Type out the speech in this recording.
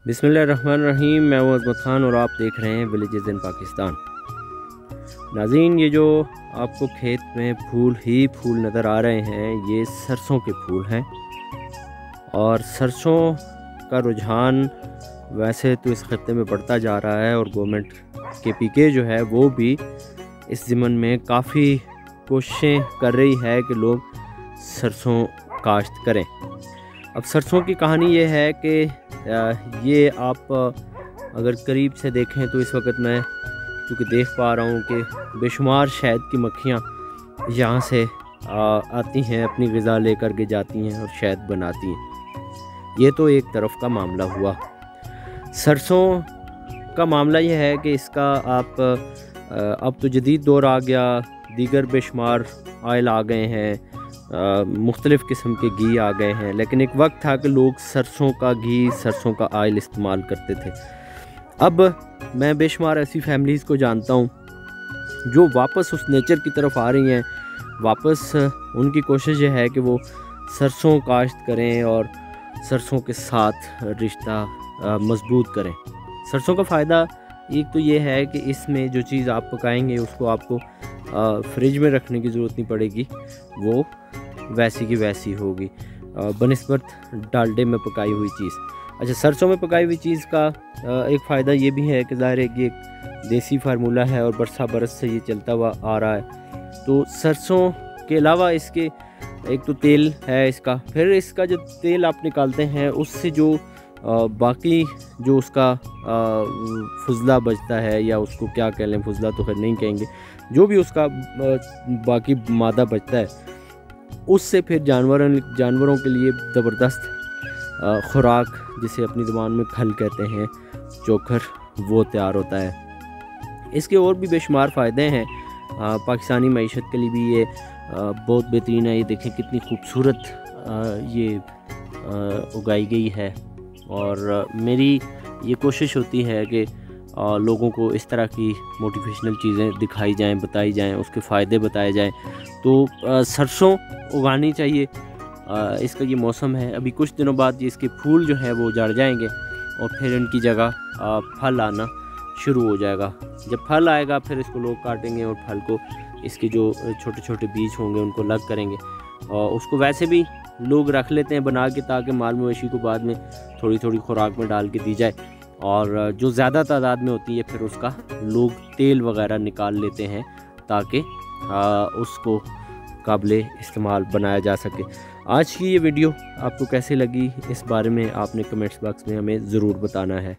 बिस्मिल्लाहिर्रहमानिर्रहीम। मैं हूं अज़मत ख़ान और आप देख रहे हैं विलेजेस इन पाकिस्तान। नाज़रीन, ये जो आपको खेत में फूल ही फूल नज़र आ रहे हैं, ये सरसों के फूल हैं। और सरसों का रुझान वैसे तो इस खत्ते में बढ़ता जा रहा है और गवर्नमेंट के पीके जो है वो भी इस ज़िमन में काफ़ी कोशिशें कर रही है कि लोग सरसों काश्त करें। अब सरसों की कहानी ये है कि ये आप अगर करीब से देखें तो इस वक्त मैं चूँकि देख पा रहा हूँ कि बेशुमार शहद की मक्खियाँ यहाँ से आती हैं, अपनी ग़िज़ा लेकर के जाती हैं और शहद बनाती हैं। ये तो एक तरफ का मामला हुआ। सरसों का मामला ये है कि इसका आप अब तो जदीद दौर आ गया, दीगर बेशुमार ऑयल आ गए हैं, मुख्तलिफ़ किस्म के घी आ गए हैं, लेकिन एक वक्त था कि लोग सरसों का घी, सरसों का ऑयल इस्तेमाल करते थे। अब मैं बेशुमार ऐसी फैमिलीज़ को जानता हूँ जो वापस उस नेचर की तरफ आ रही हैं। वापस उनकी कोशिश ये है कि वो सरसों काश्त करें और सरसों के साथ रिश्ता मजबूत करें। सरसों का फ़ायदा एक तो ये है कि इसमें जो चीज़ आप पकाएंगे उसको आपको फ्रिज में रखने की ज़रूरत नहीं पड़ेगी, वो वैसी की वैसी होगी बनिस्बत डालडे में पकाई हुई चीज़। अच्छा, सरसों में पकाई हुई चीज़ का एक फ़ायदा ये भी है कि ज़ाहिर है कि एक देसी फार्मूला है और बरसा बरस से ये चलता हुआ आ रहा है। तो सरसों के अलावा इसके एक तो तेल है इसका, फिर इसका जो तेल आप निकालते हैं उससे जो बाकी जो उसका फुजला बचता है, या उसको क्या कह लें, फुजला तो खैर नहीं कहेंगे, जो भी उसका बाकी मादा बचता है उससे फिर जानवरों के लिए ज़बरदस्त खुराक, जिसे अपनी ज़ुबान में खल कहते हैं, चोकर, वो तैयार होता है। इसके और भी बेशुमार फ़ायदे हैं। पाकिस्तानी मईशत के लिए भी ये बहुत बेहतरीन है। ये देखें कितनी खूबसूरत ये उगाई गई है। और मेरी ये कोशिश होती है कि लोगों को इस तरह की मोटिवेशनल चीज़ें दिखाई जाएं, बताई जाएं, उसके फ़ायदे बताए जाएं। तो सरसों उगानी चाहिए। इसका ये मौसम है, अभी कुछ दिनों बाद ये इसके फूल जो है वो झड़ जाएंगे और फिर इनकी जगह फल आना शुरू हो जाएगा। जब फल आएगा फिर इसको लोग काटेंगे और फल को, इसके जो छोटे छोटे बीज होंगे उनको अलग करेंगे। और उसको वैसे भी लोग रख लेते हैं बना के, ताकि माल मवेशी को बाद में थोड़ी थोड़ी खुराक में डाल के दी जाए। और जो ज़्यादा तादाद में होती है फिर उसका लोग तेल वगैरह निकाल लेते हैं ताकि उसको काबिले इस्तेमाल बनाया जा सके। आज की ये वीडियो आपको कैसे लगी, इस बारे में आपने कमेंट्स बॉक्स में हमें ज़रूर बताना है।